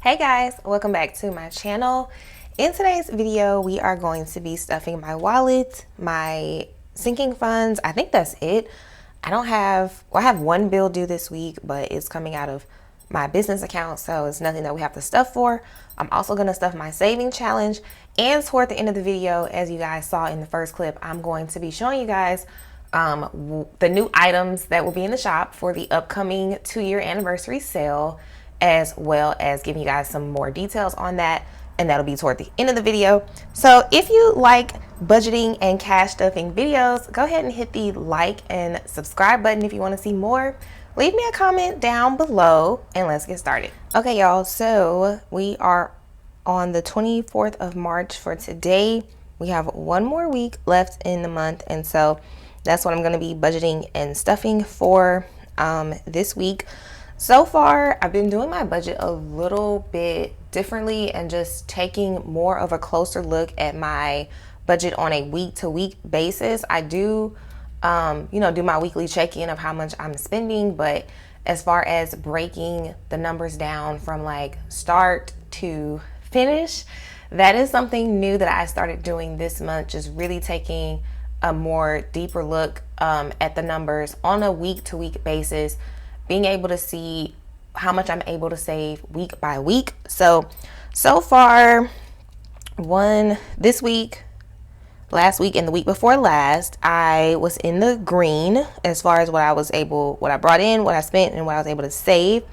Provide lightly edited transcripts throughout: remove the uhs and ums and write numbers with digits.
Hey guys, welcome back to my channel. In today's video, we are going to be stuffing my wallet, my sinking funds. I think that's it. I have one bill due this week, but it's coming out of my business account, so it's nothing that we have to stuff for. I'm also going to stuff my saving challenge, and toward the end of the video, as you guys saw in the first clip, I'm going to be showing you guys the new items that will be in the shop for the upcoming 2-year anniversary sale, as well as giving you guys some more details on that, and that'll be toward the end of the video. So if you like budgeting and cash stuffing videos, go ahead and hit the like and subscribe button if you want to see more. Leave me a comment down below and let's get started. Okay y'all, so we are on the 24th of March for today. We have one more week left in the month, and so that's what I'm going to be budgeting and stuffing for this week. So far, I've been doing my budget a little bit differently and just taking more of a closer look at my budget on a week-to-week basis. I do, do my weekly check-in of how much I'm spending, but as far as breaking the numbers down from like start to finish, that is something new that I started doing this month, just really taking a more deeper look at the numbers on a week-to-week basis, being able to see how much I'm able to save week by week. So far, this week, last week, and the week before last, I was in the green as far as what I brought in, what I spent, and what I was able to save.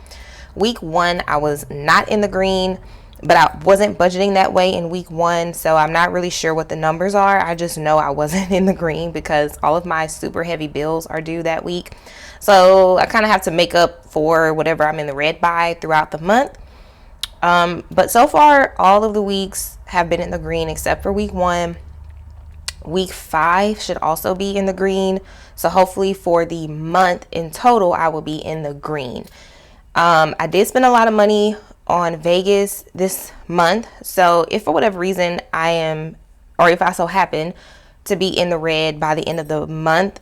Week 1, I was not in the green, but I wasn't budgeting that way in week 1, so I'm not really sure what the numbers are. I just know I wasn't in the green because all of my super heavy bills are due that week. So I kind of have to make up for whatever I'm in the red by throughout the month. But so far, all of the weeks have been in the green except for week 1. Week 5 should also be in the green. So hopefully for the month in total, I will be in the green. I did spend a lot of money on Vegas this month. So if for whatever reason if I so happen to be in the red by the end of the month,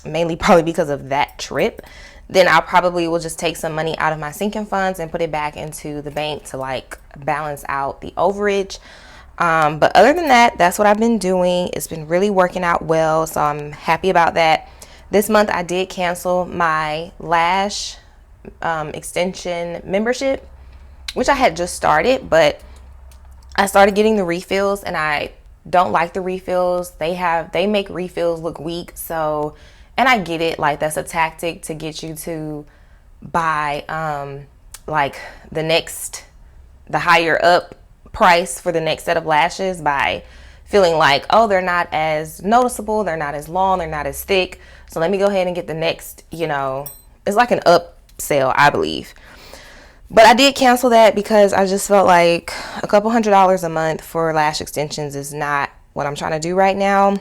mainly probably because of that trip, then I probably will just take some money out of my sinking funds and put it back into the bank to like balance out the overage. But other than that, that's what I've been doing. It's been really working out well, so I'm happy about that. This month I did cancel my lash extension membership, which I had just started, but I started getting the refills and I don't like the refills. They make refills look weak, so, and I get it, like that's a tactic to get you to buy like the higher up price for the next set of lashes by feeling like, oh, they're not as noticeable, they're not as long, they're not as thick, so let me go ahead and get the next, it's like an up sale, I believe. But I did cancel that because I just felt like a couple $100s a month for lash extensions is not what I'm trying to do right now,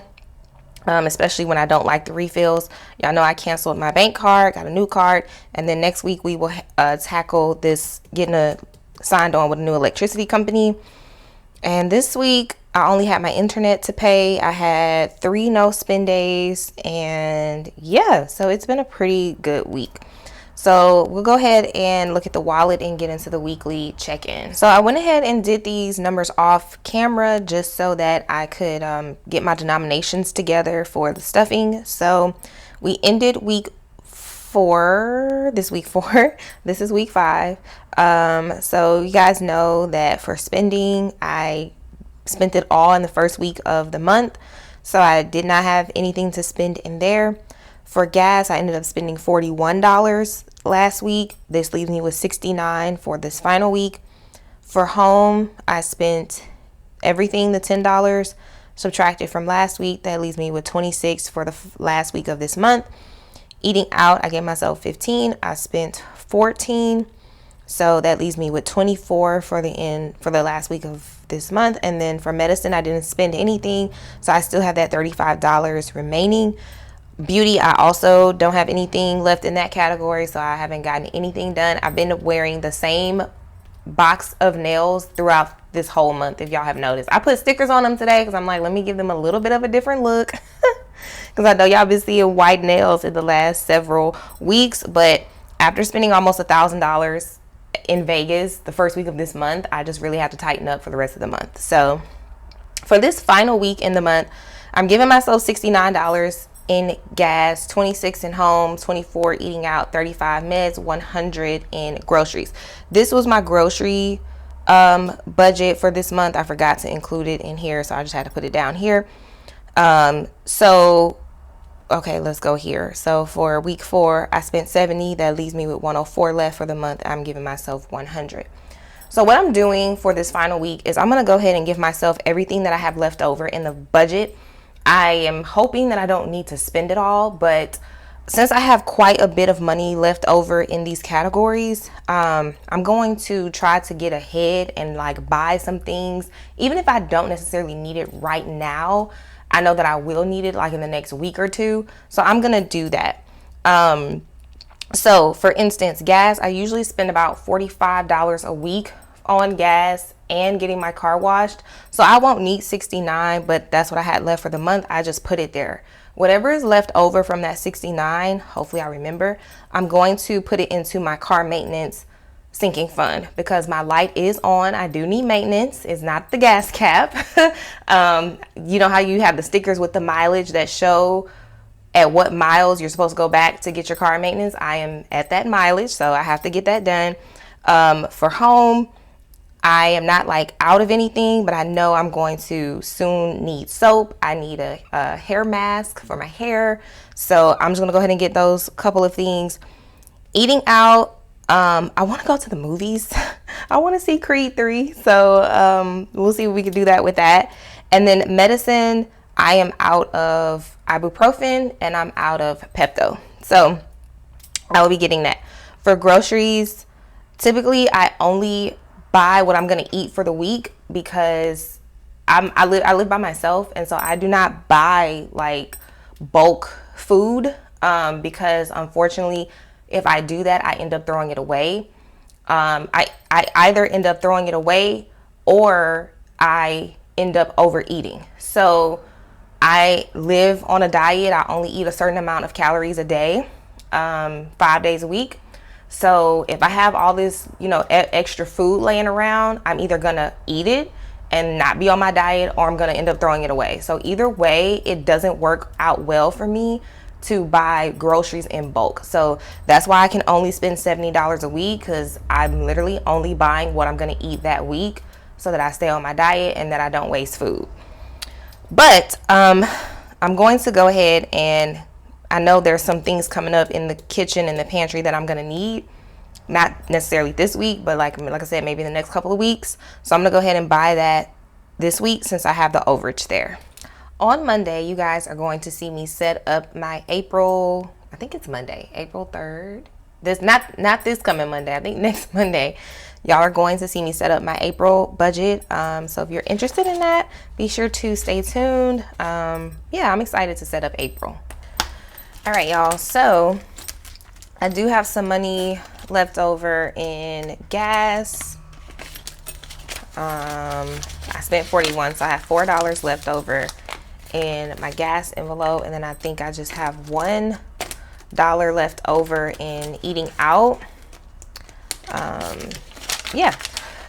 especially when I don't like the refills. Y'all know I canceled my bank card, got a new card, and then next week we will tackle this signed on with a new electricity company. And this week I only had my internet to pay. I had 3 no spend days, and yeah, so it's been a pretty good week. So we'll go ahead and look at the wallet and get into the weekly check-in. So I went ahead and did these numbers off camera just so that I could get my denominations together for the stuffing. So we ended week 4, this is week 5. So you guys know that for spending, I spent it all in the first week of the month. So I did not have anything to spend in there. For gas, I ended up spending $41 last week. This leaves me with $69 for this final week. For home, I spent everything, the $10 subtracted from last week. That leaves me with $26 for the last week of this month. Eating out, I gave myself $15. I spent $14. So that leaves me with $24 for the last week of this month. And then for medicine, I didn't spend anything, so I still have that $35 remaining. Beauty, I also don't have anything left in that category, so I haven't gotten anything done. I've been wearing the same box of nails throughout this whole month, if y'all have noticed. I put stickers on them today because I'm like, let me give them a little bit of a different look. Because I know y'all been seeing white nails in the last several weeks, but after spending almost $1,000 in Vegas the first week of this month. I just really have to tighten up for the rest of the month. So for this final week in the month, I'm giving myself $69 in gas, 26 in home, 24 eating out, 35 meds, 100 in groceries. This was my grocery budget for this month. I forgot to include it in here, so I just had to put it down here. Okay, let's go here. So for week 4, I spent 70. That leaves me with 104 left for the month. I'm giving myself 100. So what I'm doing for this final week is I'm going to go ahead and give myself everything that I have left over in the budget. I am hoping that I don't need to spend it all, but since I have quite a bit of money left over in these categories, I'm going to try to get ahead and like buy some things. Even if I don't necessarily need it right now, I know that I will need it like in the next week or two. So I'm going to do that. So for instance, gas, I usually spend about $45 a week on gas and getting my car washed. So I won't need 69, but that's what I had left for the month. I just put it there. Whatever is left over from that 69, hopefully I remember, I'm going to put it into my car maintenance sinking fund because my light is on. I do need maintenance. It's not the gas cap. You know how you have the stickers with the mileage that show at what miles you're supposed to go back to get your car maintenance? I am at that mileage, so I have to get that done. For home, I am not like out of anything, but I know I'm going to soon need soap. I need a hair mask for my hair. So I'm just gonna go ahead and get those couple of things. Eating out, I want to go to the movies. I want to see Creed 3. So we'll see if we can do that with that. And then medicine, I am out of ibuprofen and I'm out of Pepto. So I will be getting that. For groceries, typically I only buy what I'm going to eat for the week because I live by myself, and so I do not buy like bulk food because unfortunately if I do that, I end up throwing it away. I either end up throwing it away or I end up overeating. So I live on a diet. I only eat a certain amount of calories a day, 5 days a week. So if I have all this, extra food laying around, I'm either gonna eat it and not be on my diet, or I'm gonna end up throwing it away. So either way, it doesn't work out well for me to buy groceries in bulk. So that's why I can only spend $70 a week, because I'm literally only buying what I'm gonna eat that week so that I stay on my diet and that I don't waste food. But I'm going to go ahead, and I know there's some things coming up in the kitchen and the pantry that I'm gonna need. Not necessarily this week, but like I said, maybe the next couple of weeks. So I'm gonna go ahead and buy that this week since I have the overage there. On Monday, you guys are going to see me set up my April, I think it's Monday, April 3rd. This not this coming Monday, I think next Monday. Y'all are going to see me set up my April budget. So if you're interested in that, be sure to stay tuned. Yeah, I'm excited to set up April. All right, y'all. So I do have some money left over in gas. I spent $41, so I have $4 left over in my gas envelope, and then I think I just have $1 left over in eating out. Yeah,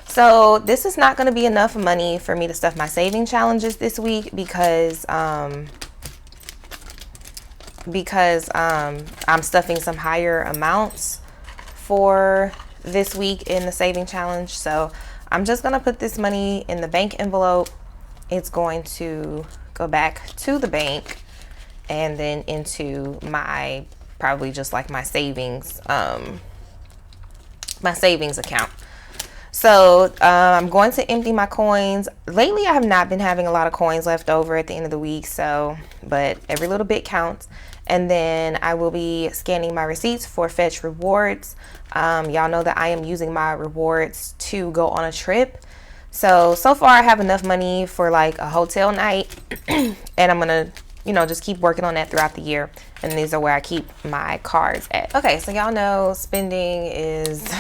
so this is not going to be enough money for me to stuff my saving challenges this week because I'm stuffing some higher amounts for this week in the saving challenge. So I'm just going to put this money in the bank envelope. It's going to go back to the bank and then into my, probably just like my savings account. So I'm going to empty my coins. Lately, I have not been having a lot of coins left over at the end of the week. But every little bit counts. And then I will be scanning my receipts for Fetch Rewards. Y'all know that I am using my rewards to go on a trip. So far I have enough money for like a hotel night. And I'm going to, just keep working on that throughout the year. And these are where I keep my cards at. Okay, so y'all know spending is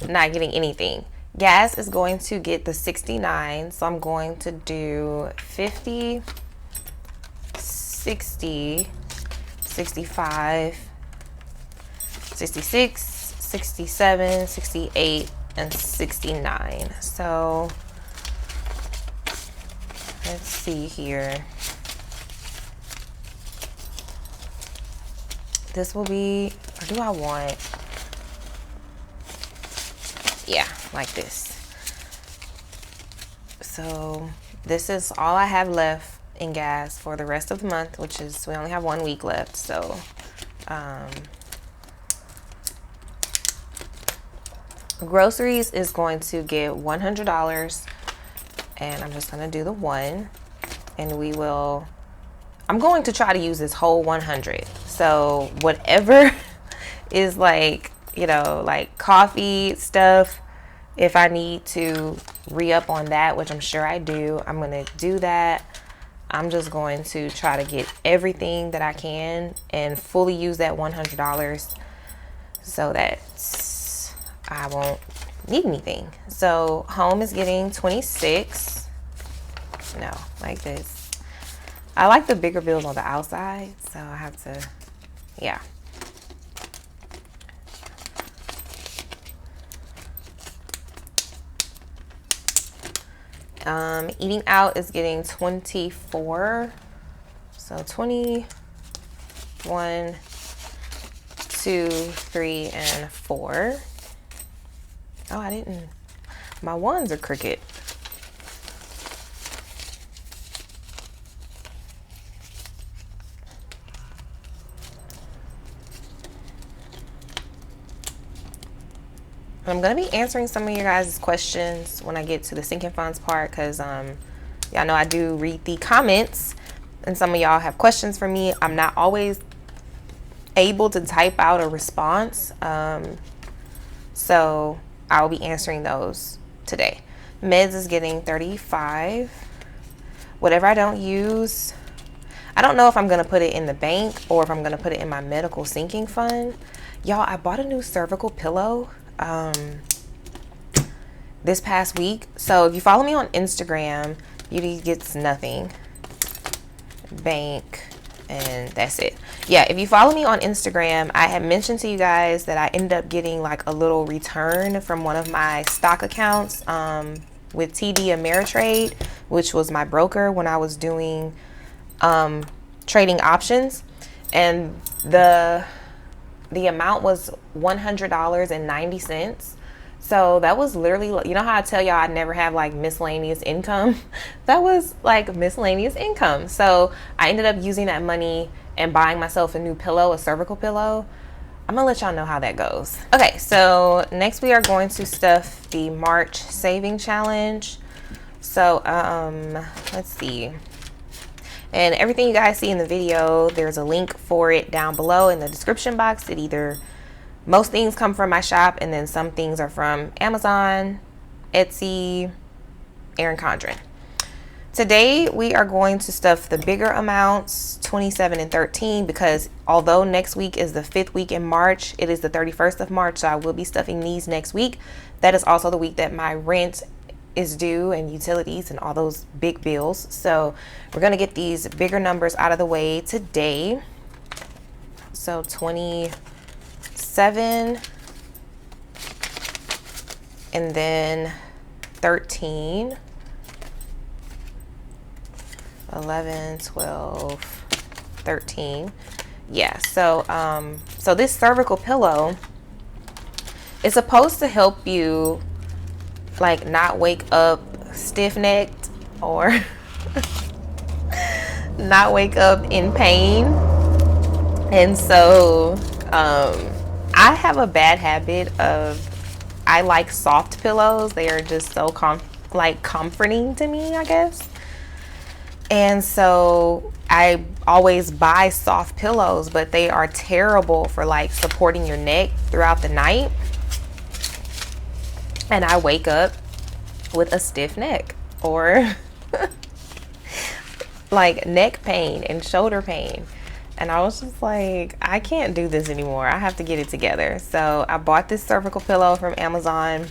not getting anything. Gas is going to get the 69. So I'm going to do 50, 60, 65, 66, 67, 68, and 69. So let's see here. This will be, or do I want, yeah, like this. So this is all I have left in gas for the rest of the month, which is, we only have 1 week left. So groceries is going to get $100, and I'm just gonna do the 1, and we will, I'm going to try to use this whole 100. So whatever is like, you know, like coffee stuff, if I need to re-up on that, which I'm sure I do, I'm gonna do that. I'm just going to try to get everything that I can and fully use that $100 so that I won't need anything. So home is getting 26. No, like this. I like the bigger bills on the outside, so I have to, yeah. Eating out is getting 24. So 21, 2, 3, and 4. Oh, I didn't, my ones are crooked. I'm going to be answering some of your guys' questions when I get to the sinking funds part, because y'all know I do read the comments, and some of y'all have questions for me. I'm not always able to type out a response, so I'll be answering those today. Meds is getting 35. Whatever I don't use, I don't know if I'm going to put it in the bank or if I'm going to put it in my medical sinking fund. Y'all, I bought a new cervical pillow this past week. So if you follow me on Instagram, Beauty Gets Nothing, bank, and that's it. Yeah, if you follow me on Instagram, I had mentioned to you guys that I ended up getting like a little return from one of my stock accounts with TD Ameritrade, which was my broker when I was doing trading options, and the amount was $100.90. So that was literally, you know how I tell y'all I never have like miscellaneous income? That was like miscellaneous income. So I ended up using that money and buying myself a new pillow, a cervical pillow. I'm gonna let y'all know how that goes. Okay, so next we are going to stuff the March saving challenge. So let's see. And everything you guys see in the video, there's a link for it down below in the description box. It either, most things come from my shop, and then some things are from Amazon, Etsy, Erin Condren. Today we are going to stuff the bigger amounts, 27 and 13, because although next week is the 5th week in March, it is the 31st of March, so I will be stuffing these next week. That is also the week that my rent is due and utilities and all those big bills. So we're gonna get these bigger numbers out of the way today. So 27, and then 13, 11, 12, 13. Yeah, so so this cervical pillow is supposed to help you like not wake up stiff-necked or not wake up in pain. And so I have a bad habit of, I like soft pillows. They are just so comforting to me, I guess. And so I always buy soft pillows, but they are terrible for like supporting your neck throughout the night. And I wake up with a stiff neck or like neck pain and shoulder pain. And I was just like, I can't do this anymore. I have to get it together. So I bought this cervical pillow from Amazon.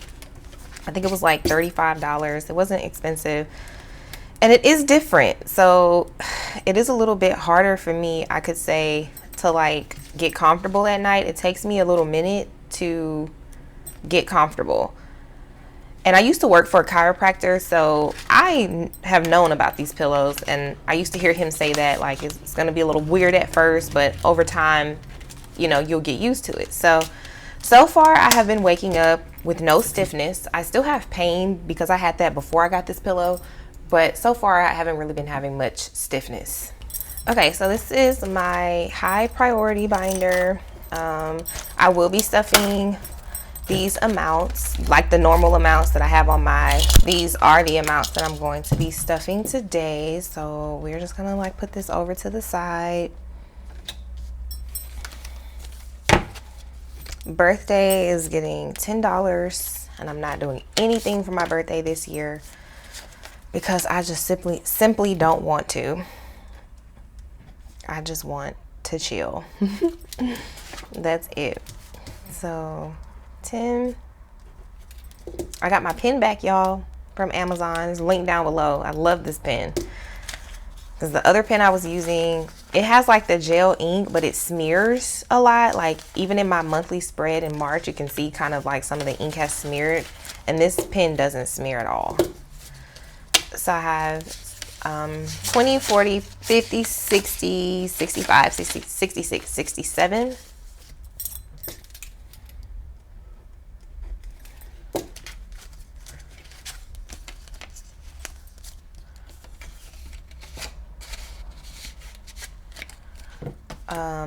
I think it was like $35. It wasn't expensive. And it is different. So it is a little bit harder for me, I could say, to like get comfortable at night. It takes me a little minute to get comfortable. And I used to work for a chiropractor, so I have known about these pillows, and I used to hear him say that like it's going to be a little weird at first, but over time, you know, you'll get used to it. So far I have been waking up with no stiffness. I still have pain because I had that before I got this pillow, but so far I haven't really been having much stiffness. Okay, so this is my high priority binder. I will be stuffing these amounts, like the normal amounts that I have on these are the amounts that I'm going to be stuffing today. So we're just gonna like put this over to the side. Birthday is getting $10, and I'm not doing anything for my birthday this year because I just simply don't want to. I just want to chill. That's it. So 10. I got my pen back, y'all, from Amazon. It's linked down below. I love this pen because the other pen I was using, it has like the gel ink, but it smears a lot. Like even in my monthly spread in March, you can see kind of like some of the ink has smeared, and this pen doesn't smear at all. So I have 20, 40, 50, 60, 65, 60, 66, 67.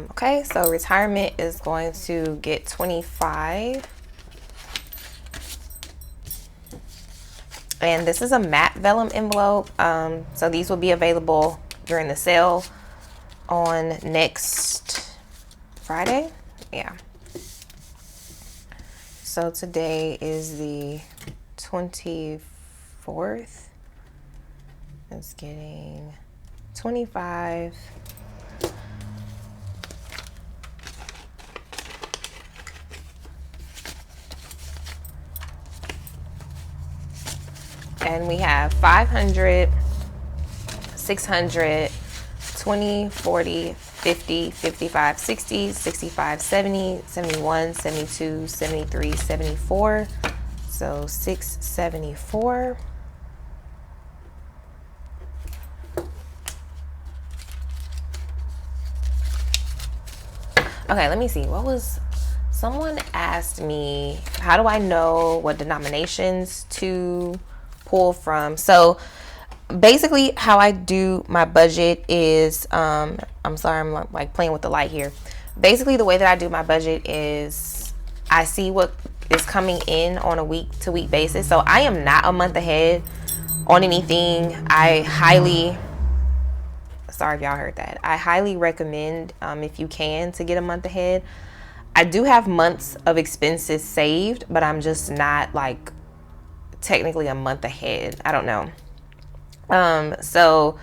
Okay, so retirement is going to get 25. And this is a matte vellum envelope. So these will be available during the sale on next Friday. Yeah. So today is the 24th. It's getting 25. And we have 500, 600, 20, 40, 50, 55, 60, 65, 70, 71, 72, 73, 74. So 674. Okay, let me see. Someone asked me, how do I know what denominations to pull from? So basically how I do my budget is, I'm sorry, I'm like playing with the light here. Basically the way that I do my budget is I see what is coming in on a week to week basis. So I am not a month ahead on anything. Sorry if y'all heard that. I highly recommend, if you can, to get a month ahead. I do have months of expenses saved, but I'm just not like technically a month ahead. I don't know. So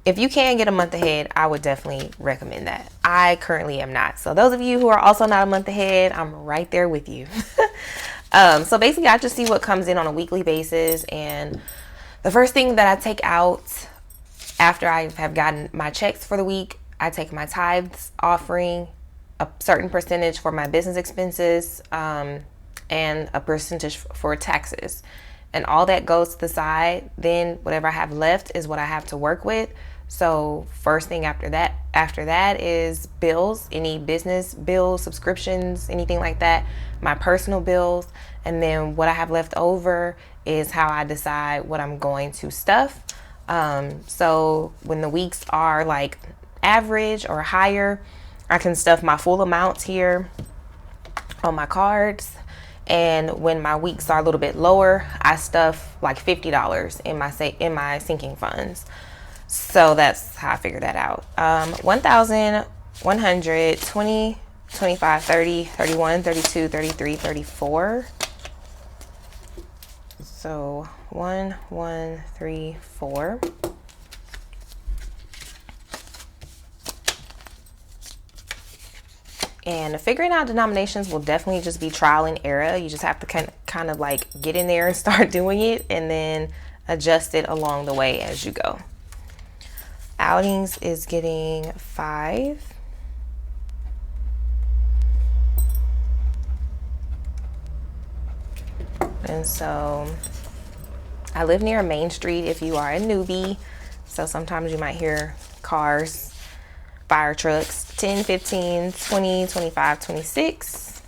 if you can get a month ahead, I would definitely recommend that. I currently am not. So those of you who are also not a month ahead, I'm right there with you. So basically I just see what comes in on a weekly basis. And the first thing that I take out after I have gotten my checks for the week, I take my tithes offering, a certain percentage for my business expenses, and a percentage for taxes. And all that goes to the side. Then whatever I have left is what I have to work with. So first thing after that is bills, any business bills, subscriptions, anything like that, my personal bills. And then what I have left over is how I decide what I'm going to stuff. So when the weeks are like average or higher, I can stuff my full amounts here on my cards. And when my weeks are a little bit lower, I stuff like $50 in my sinking funds. So that's how I figure that out. 1,000, 100, 20, 25, 30, 31, 32, 33, 34. So 1, 1, 3, 4. And figuring out denominations will definitely just be trial and error. You just have to kind of like get in there and start doing it, and then adjust it along the way as you go. Outings is getting 5. And so I live near a main street if you are a newbie. So sometimes you might hear cars, fire trucks, 10, 15, 20, 25, 26.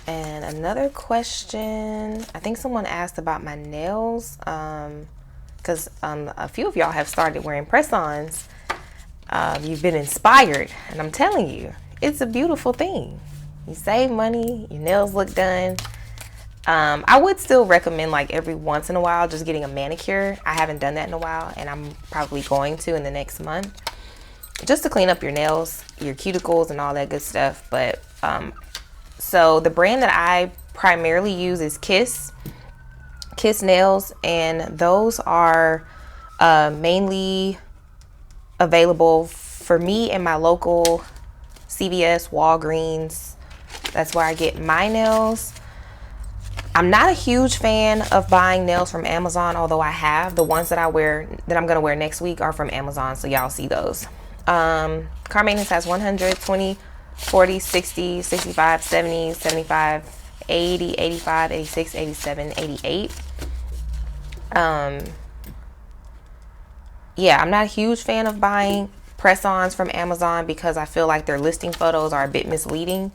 And another question, I think someone asked about my nails, because a few of y'all have started wearing press-ons. You've been inspired, and I'm telling you, it's a beautiful thing. You save money, your nails look done. I would still recommend, like, every once in a while just getting a manicure. I haven't done that in a while, and I'm probably going to in the next month, just to clean up your nails, your cuticles, and all that good stuff. But so the brand that I primarily use is Kiss Nails, and those are mainly available for me in my local CVS, Walgreens. That's where I get my nails. I'm not a huge fan of buying nails from Amazon, although I have. The ones that I'm gonna wear next week are from Amazon, so y'all see those. Car maintenance has 100, 20, 40, 60, 65, 70, 75, 80, 85, 86, 87, 88. Yeah, I'm not a huge fan of buying press-ons from Amazon because I feel like their listing photos are a bit misleading,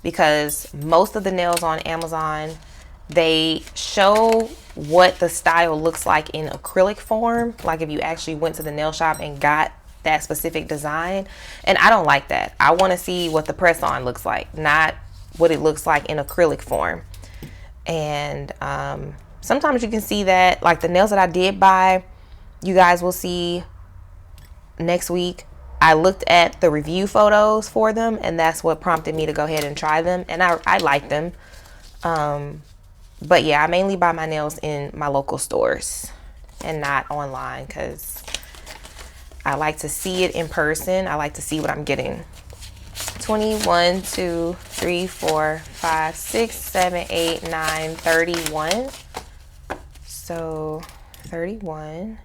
because most of the nails on Amazon, they show what the style looks like in acrylic form, like if you actually went to the nail shop and got that specific design, and I don't like that. I want to see what the press-on looks like, not what it looks like in acrylic form. And sometimes you can see that, like the nails that I did buy, you guys will see next week, I looked at the review photos for them, and that's what prompted me to go ahead and try them, and I like them. But yeah, I mainly buy my nails in my local stores and not online, because I like to see it in person. I like to see what I'm getting. 21, 2, 3, 4, 5, 6, 7, 8, 9, 31. So 31.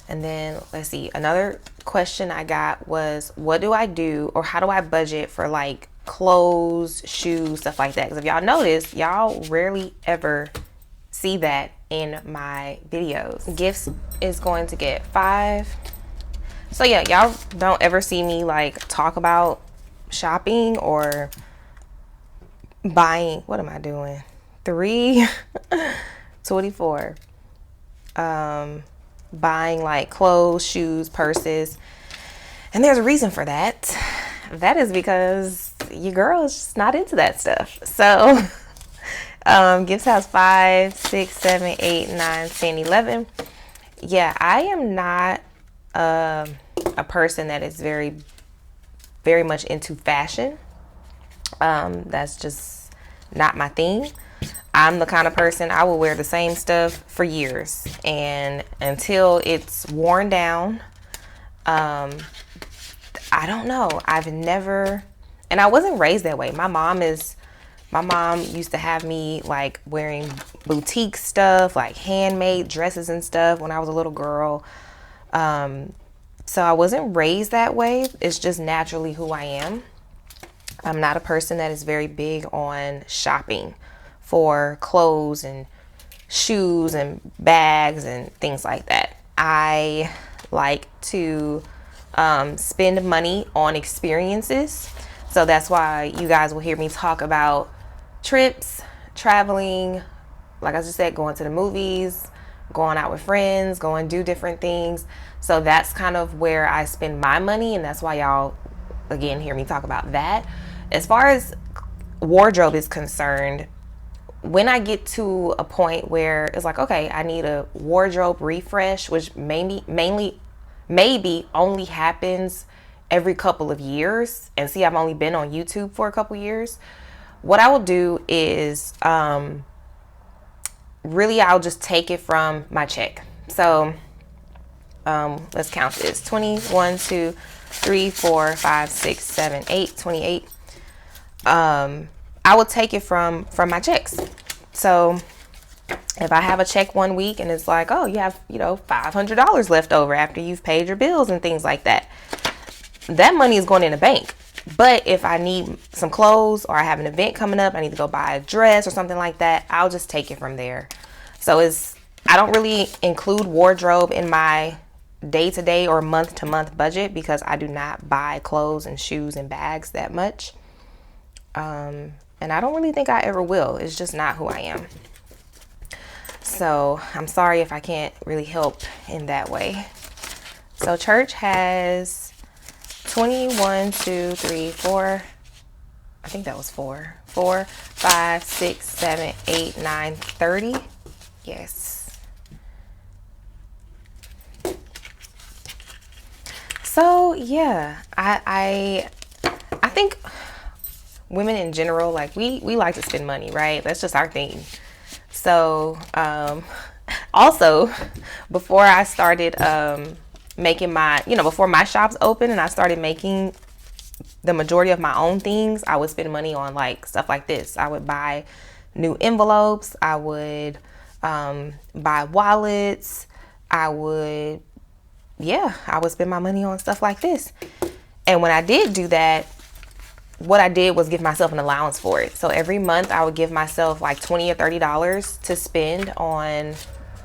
And then let's see, another question I got was, what do I do, or how do I budget for like clothes, shoes, stuff like that? Because if y'all notice, y'all rarely ever see that in my videos. Gifts is going to get 5. So yeah, y'all don't ever see me like talk about shopping or buying. What am I doing? 3, 24. Buying like clothes, shoes, purses. And there's a reason for that. That is because your girl is just not into that stuff. So gifts has 5, 6, 7, 8, 9, 10, 11. Yeah, I am not a person that is very, very much into fashion. That's just not my thing. I'm the kind of person, I will wear the same stuff for years, and until it's worn down. I don't know. I've never, and I wasn't raised that way. My mom used to have me like wearing boutique stuff, like handmade dresses and stuff when I was a little girl. So I wasn't raised that way. It's just naturally who I am. I'm not a person that is very big on shopping for clothes and shoes and bags and things like that. I like to spend money on experiences. So that's why you guys will hear me talk about trips, traveling, like I just said, going to the movies, going out with friends, going do different things. So that's kind of where I spend my money, and that's why y'all again hear me talk about that. As far as wardrobe is concerned, when I get to a point where it's like, okay, I need a wardrobe refresh, which maybe only happens every couple of years, and see, I've only been on YouTube for a couple years, what I will do is really I'll just take it from my check. So let's count this. 21, 2, 3, 4, 5, 6, 7, 8, 28. I will take it from my checks. So If I have a check one week and it's like, oh, you have, $500 left over after you've paid your bills and things like that, that money is going in the bank. But if I need some clothes or I have an event coming up, I need to go buy a dress or something like that, I'll just take it from there. So I don't really include wardrobe in my day-to-day or month-to-month budget because I do not buy clothes and shoes and bags that much. And I don't really think I ever will. It's just not who I am. So I'm sorry if I can't really help in that way. So church has 21, 2, 3, 4. I think that was 4. 4, 5, 6, 7, 8, 9, 30. Yes. So yeah, I think women in general, like we like to spend money, right? That's just our thing. So also before I started making before my shops opened and I started making the majority of my own things, I would spend money on like stuff like this. I would buy new envelopes. I would buy wallets. I would spend my money on stuff like this. And when I did do that, what I did was give myself an allowance for it. So every month I would give myself like $20 or $30 to spend on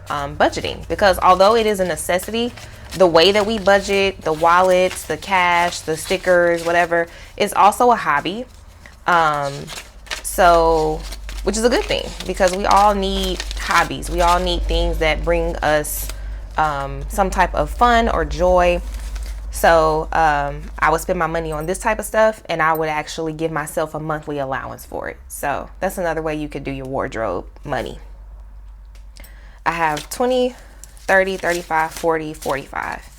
budgeting, because although it is a necessity, the way that we budget, the wallets, the cash, the stickers, whatever, is also a hobby. So, which is a good thing because we all need hobbies. We all need things that bring us some type of fun or joy. So I would spend my money on this type of stuff and I would actually give myself a monthly allowance for it. So that's another way you could do your wardrobe money. I have 20, 30, 35, 40, 45.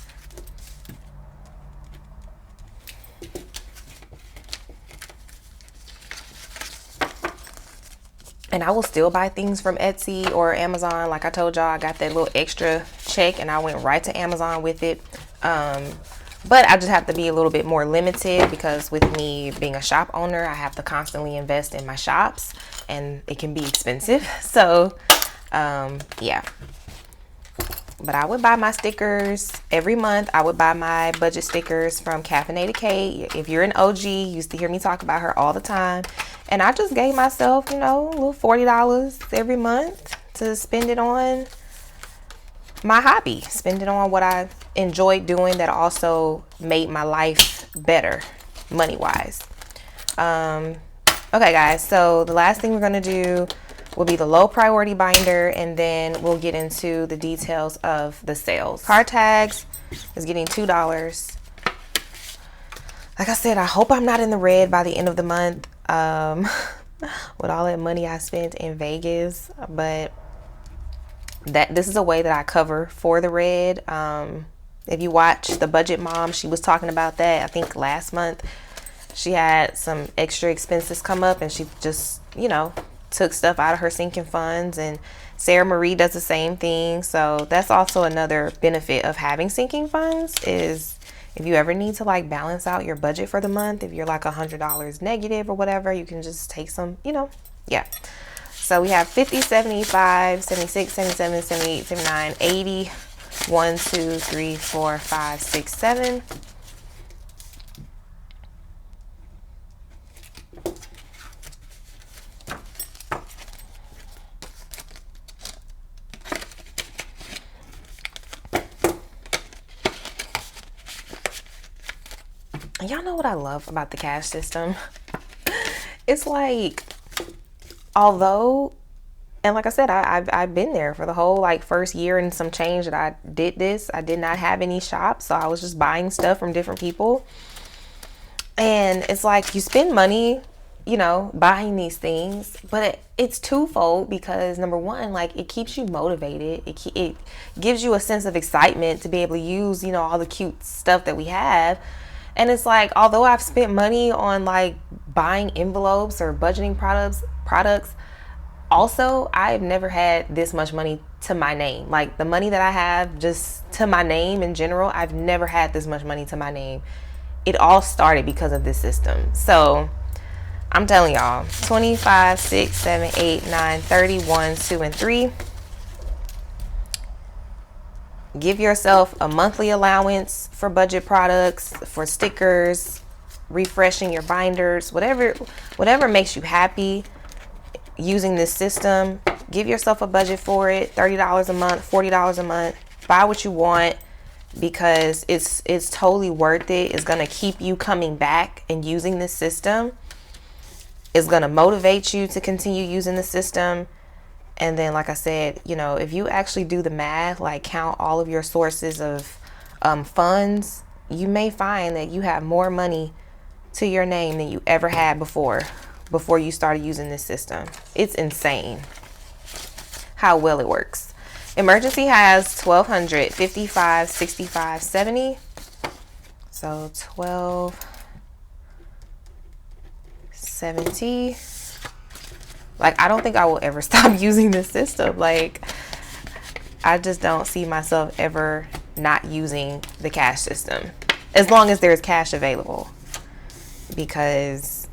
And I will still buy things from Etsy or Amazon. Like I told y'all, I got that little extra check and I went right to Amazon with it. But I just have to be a little bit more limited because with me being a shop owner, I have to constantly invest in my shops and it can be expensive. So, yeah. But I would buy my stickers every month. I would buy my budget stickers from Caffeinated Kate. If you're an OG, you used to hear me talk about her all the time. And I just gave myself, a little $40 every month to spend it on my hobby, spend it on what I enjoyed doing that also made my life better money wise. Okay guys, so the last thing we're going to do will be the low priority binder, and then we'll get into the details of the sales. Card tags is getting $2. Like I said, I hope I'm not in the red by the end of the month with all that money I spent in Vegas, but this is a way that I cover for the red. If you watch the Budget Mom, she was talking about that. I think last month she had some extra expenses come up and she just, took stuff out of her sinking funds, and Sarah Marie does the same thing. So that's also another benefit of having sinking funds, is if you ever need to like balance out your budget for the month, if you're like $100 negative or whatever, you can just take some, yeah. So we have 50, 75, 76, 77, 78, 79, 80, 1, 2, 3, 4, 5, 6, 7. Y'all know what I love about the cash system? It's like, although, and like I said, I've been there for the whole like first year and some change that I did this. I did not have any shops, so I was just buying stuff from different people. And it's like you spend money, buying these things, but it's twofold, because number one, like it keeps you motivated. It gives you a sense of excitement to be able to use, all the cute stuff that we have. And it's like, although I've spent money on like buying envelopes or budgeting products, also I've never had this much money to my name. Like the money that I have just to my name in general, I've never had this much money to my name. It all started because of this system. So I'm telling y'all, 25, 6, 7, 8, 9, 30, 1, 2, and 3. Give yourself a monthly allowance for budget products, for stickers, refreshing your binders, whatever makes you happy using this system. Give yourself a budget for it. $30 a month, $40 a month. Buy what you want, because it's totally worth it. It's going to keep you coming back and using this system. It's going to motivate you to continue using the system. And then, like I said, you know, if you actually do the math, like count all of your sources of funds, you may find that you have more money to your name than you ever had before you started using this system. It's insane how well it works. Emergency has 1,200, 55, 65, 70. So 12, 70. Like, I don't think I will ever stop using this system. Like, I just don't see myself ever not using the cash system as long as there's cash available, because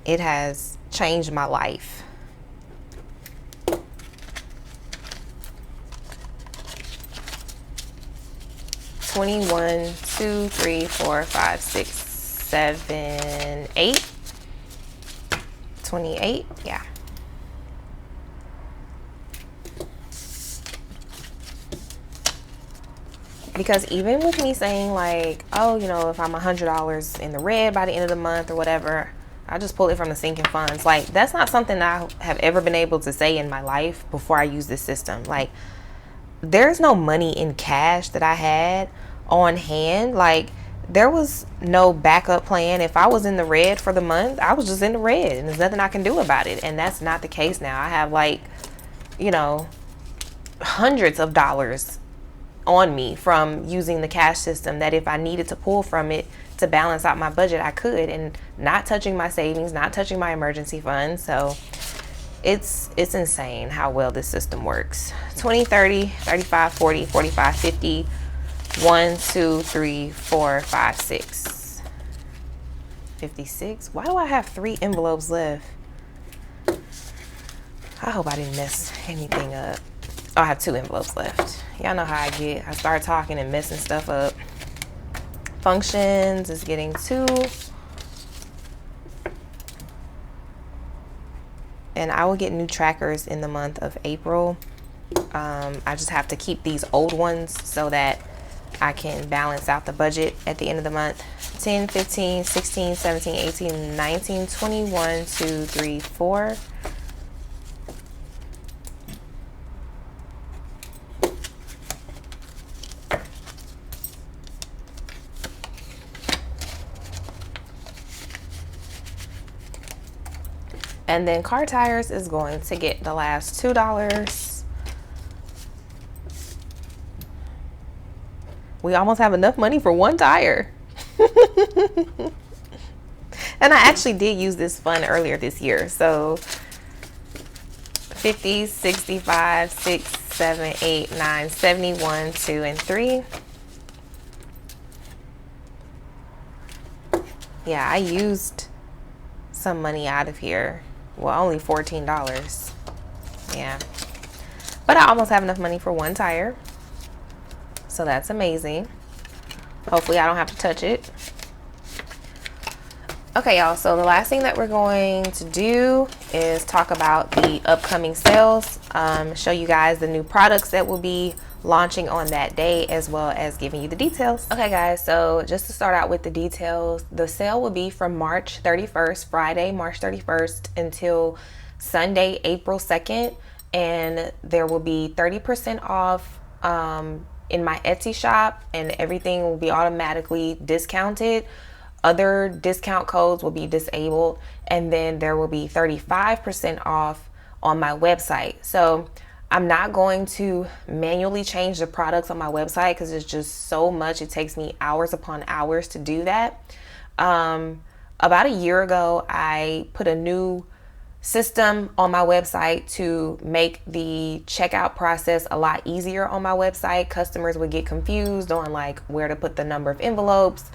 it has changed my life. $21, 2, 3, 4, 5, 6, 7, 8. 28, yeah. Because even with me saying like, oh, you know, if I'm $100 in the red by the end of the month or whatever, I just pull it from the sinking funds. Like, that's not something I have ever been able to say in my life before I use this system. Like, there's no money in cash that I had on hand. Like, there was no backup plan. If I was in the red for the month, I was just in the red, and there's nothing I can do about it. And that's not the case now. I have, like, you know, hundreds of dollars on me from using the cash system, that if I needed to pull from it to balance out my budget, I could, and not touching my savings, not touching my emergency funds. So it's insane how well this system works. 20, 30, 35, 40, 45, 50, 1, 2, 3, 4, 5, 6, 56. Why do I have 3 envelopes left? I hope I didn't mess anything up. Oh, I have 2 envelopes left. Y'all know how I get. I start talking and messing stuff up. Functions is getting 2. And I will get new trackers in the month of April. I just have to keep these old ones so that I can balance out the budget at the end of the month. 10, 15, 16, 17, 18, 19, 21, 2, 3, 4. And then car tires is going to get the last $2. We almost have enough money for 1 tire. And I actually did use this fund earlier this year. So 50, 65, 6, 7, 8, 9, 71, 2, and 3. Yeah, I used some money out of here. Well, only $14. Yeah. But I almost have enough money for 1 tire. So that's amazing. Hopefully I don't have to touch it. Okay, y'all, so the last thing that we're going to do is talk about the upcoming sales, show you guys the new products that will be launching on that day, as well as giving you the details. Okay, guys, so just to start out with the details, the sale will be from March 31st, Friday, March 31st, until Sunday, April 2nd, and there will be 30% off in my Etsy shop, and everything will be automatically discounted. Other discount codes will be disabled, and then there will be 35% off on my website. So I'm not going to manually change the products on my website because it's just so much. It takes me hours upon hours to do that. About a year ago, I put a new system on my website to make the checkout process a lot easier on my website. Customers would get confused on like where to put the number of envelopes.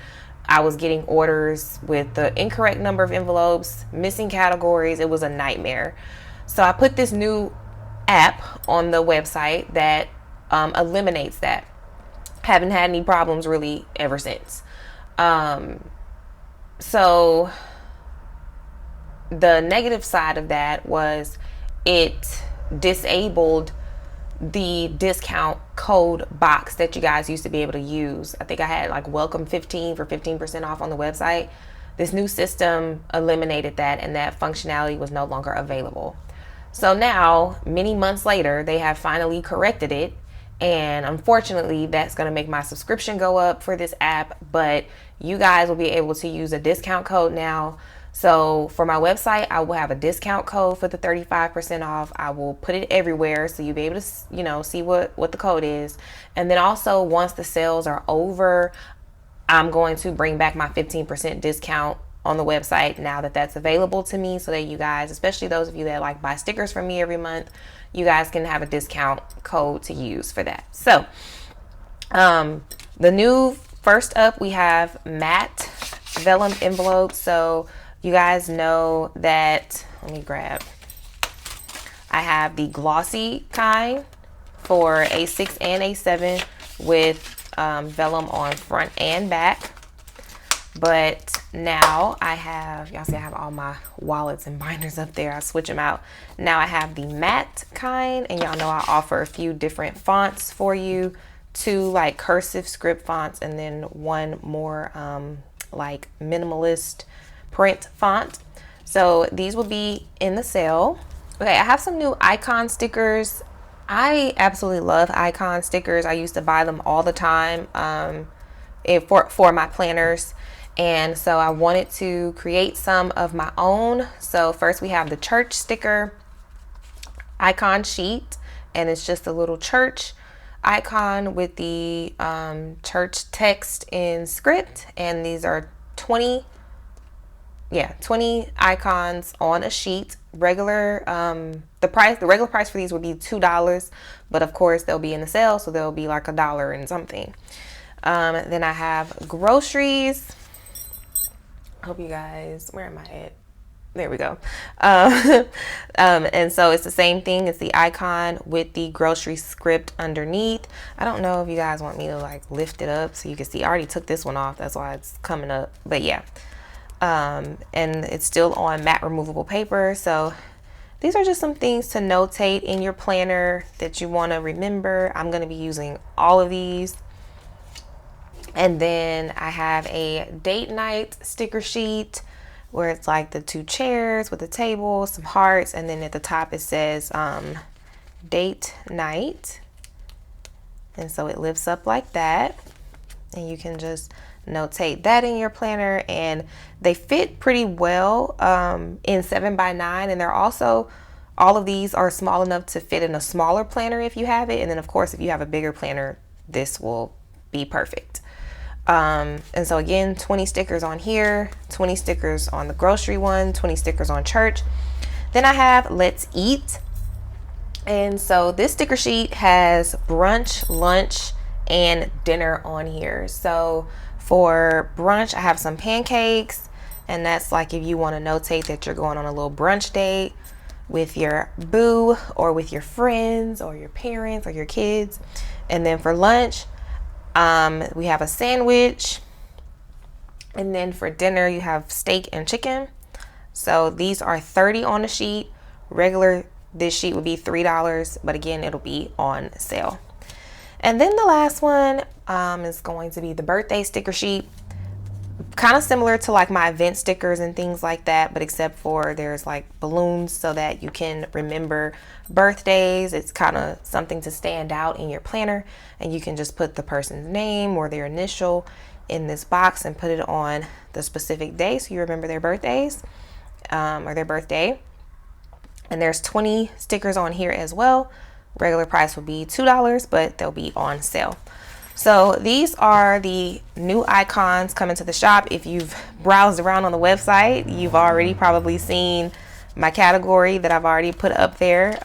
I was getting orders with the incorrect number of envelopes, missing categories. It was a nightmare. So I put this new app on the website that eliminates that. Haven't had any problems really ever since. So the negative side of that was it disabled the discount code box that you guys used to be able to use. I think I had like welcome 15 for 15% off on the website. This new system eliminated that, and that functionality was no longer available. So now, many months later, they have finally corrected it. And unfortunately, that's going to make my subscription go up for this app, but you guys will be able to use a discount code now. So for my website, I will have a discount code for the 35% off. I will put it everywhere so you'll be able to, see what the code is. And then also, once the sales are over, I'm going to bring back my 15% discount on the website now that that's available to me, so that you guys, especially those of you that like buy stickers from me every month, you guys can have a discount code to use for that. So the new, first up, we have matte vellum envelopes. So you guys know that, let me grab, I have the glossy kind for A6 and A7 with vellum on front and back. But now I have, y'all see I have all my wallets and binders up there. I switch them out. Now I have the matte kind, and y'all know I offer a few different fonts for you. 2 like cursive script fonts, and then 1 more like minimalist print font. So these will be in the sale. Okay, I have some new icon stickers. I absolutely love icon stickers. I used to buy them all the time for my planners. And so I wanted to create some of my own. So first we have the church sticker icon sheet, and it's just a little church icon with the church text in script. And these are 20 icons on a sheet. The regular price for these would be $2, but of course they'll be in the sale, so they'll be like $1 and something. Then I have groceries. Hope you guys, where am I at? There we go. And so it's the same thing. It's the icon with the grocery script underneath. I don't know if you guys want me to like lift it up so you can see. I already took this one off, that's why it's coming up, but yeah. And it's still on matte removable paper. So these are just some things to notate in your planner that you want to remember. I'm going to be using all of these. And then I have a date night sticker sheet where it's like the 2 chairs with a table, some hearts, and then at the top it says date night. And so it lifts up like that, and you can just notate that in your planner. And they fit pretty well in 7x9, and they're also, all of these are small enough to fit in a smaller planner if you have it. And then of course, if you have a bigger planner, this will be perfect. And so again, 20 stickers on here, 20 stickers on the grocery one, 20 stickers on church. Then I have let's eat. And so this sticker sheet has brunch, lunch, and dinner on here. So for brunch, I have some pancakes, and that's like if you want to notate that you're going on a little brunch date with your boo or with your friends or your parents or your kids. And then for lunch, we have a sandwich, and then for dinner you have steak and chicken. So these are 30 on the sheet. Regular, this sheet would be $3, but again, it'll be on sale. And then the last one is going to be the birthday sticker sheet. Kind of similar to like my event stickers and things like that, but except for there's like balloons so that you can remember birthdays. It's kind of something to stand out in your planner, and you can just put the person's name or their initial in this box and put it on the specific day so you remember their birthdays or their birthday. And there's 20 stickers on here as well. Regular price would be $2, but they'll be on sale. So these are the new icons coming to the shop. If you've browsed around on the website, you've already probably seen my category that I've already put up there.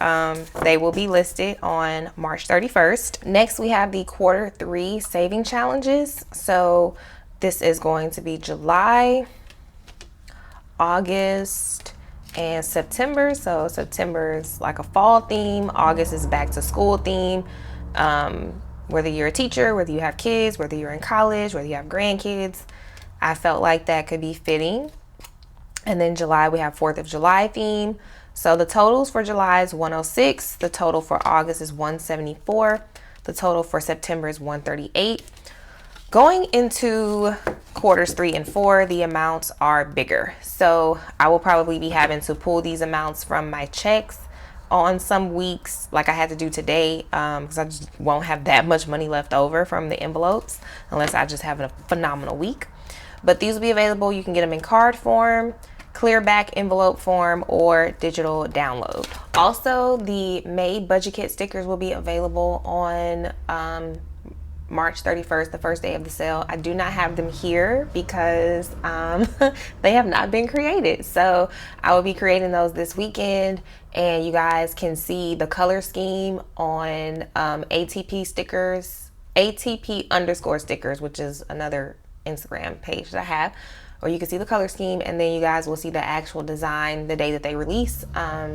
They will be listed on March 31st. Next, we have the Q3 saving challenges. So this is going to be July, August, and September. So September is like a fall theme. August is back to school theme. Whether you're a teacher, whether you have kids, whether you're in college, whether you have grandkids, I felt like that could be fitting. And then July, we have 4th of July theme. So the totals for July is 106. The total for August is 174. The total for September is 138. Going into quarters 3 and 4, the amounts are bigger. So I will probably be having to pull these amounts from my checks on some weeks, like I had to do today, because I just won't have that much money left over from the envelopes unless I just have a phenomenal week. But these will be available. You can get them in card form, clear back envelope form, or digital download. Also, the May budget kit stickers will be available on March 31st, the first day of the sale. I do not have them here because they have not been created. So I will be creating those this weekend, and you guys can see the color scheme on ATP stickers, ATP_stickers, which is another Instagram page that I have, or you can see the color scheme, and then you guys will see the actual design the day that they release.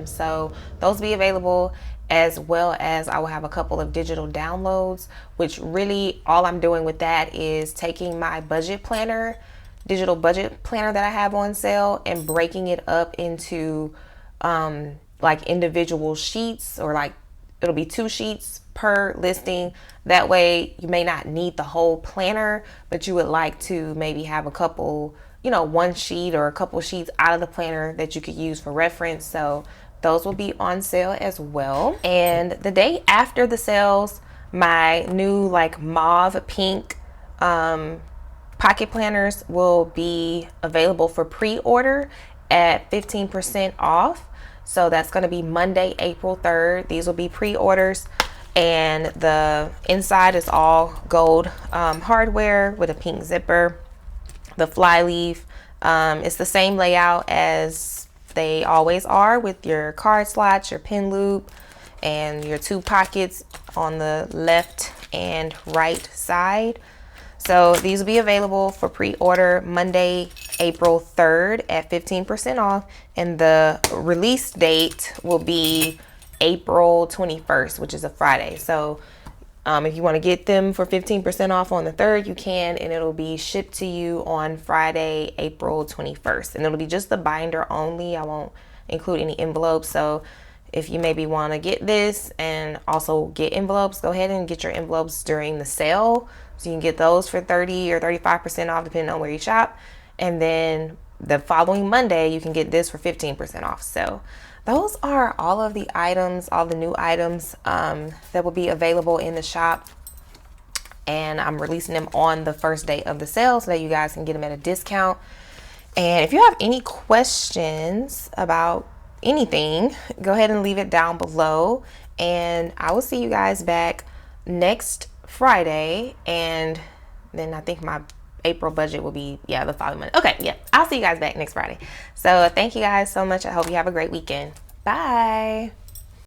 So those will be available, as well as I will have a couple of digital downloads, which really all I'm doing with that is taking my budget planner, digital budget planner that I have on sale, and breaking it up into like individual sheets, or like it'll be 2 sheets per listing. That way you may not need the whole planner, but you would like to maybe have a couple, you know, 1 sheet or a couple sheets out of the planner that you could use for reference. So those will be on sale as well. And the day after the sales, my new like mauve pink pocket planners will be available for pre-order at 15% off. So that's going to be Monday, April 3rd. These will be pre-orders, and the inside is all gold hardware with a pink zipper. The fly leaf, it's the same layout as they always are, with your card slots, your pin loop, and your 2 pockets on the left and right side. So these will be available for pre-order Monday, April 3rd at 15% off, and the release date will be April 21st, which is a Friday. So if you want to get them for 15% off on the 3rd, you can, and it'll be shipped to you on Friday, April 21st. And it'll be just the binder only. I won't include any envelopes. So if you maybe want to get this and also get envelopes, go ahead and get your envelopes during the sale. So you can get those for 30 or 35% off, depending on where you shop. And then the following Monday, you can get this for 15% off. So those are all of the items, all the new items that will be available in the shop. And I'm releasing them on the first day of the sale so that you guys can get them at a discount. And if you have any questions about anything, go ahead and leave it down below. And I will see you guys back next Friday. And then I think my April budget will be, the following Monday. Okay, yeah, I'll see you guys back next Friday. So thank you guys so much. I hope you have a great weekend. Bye.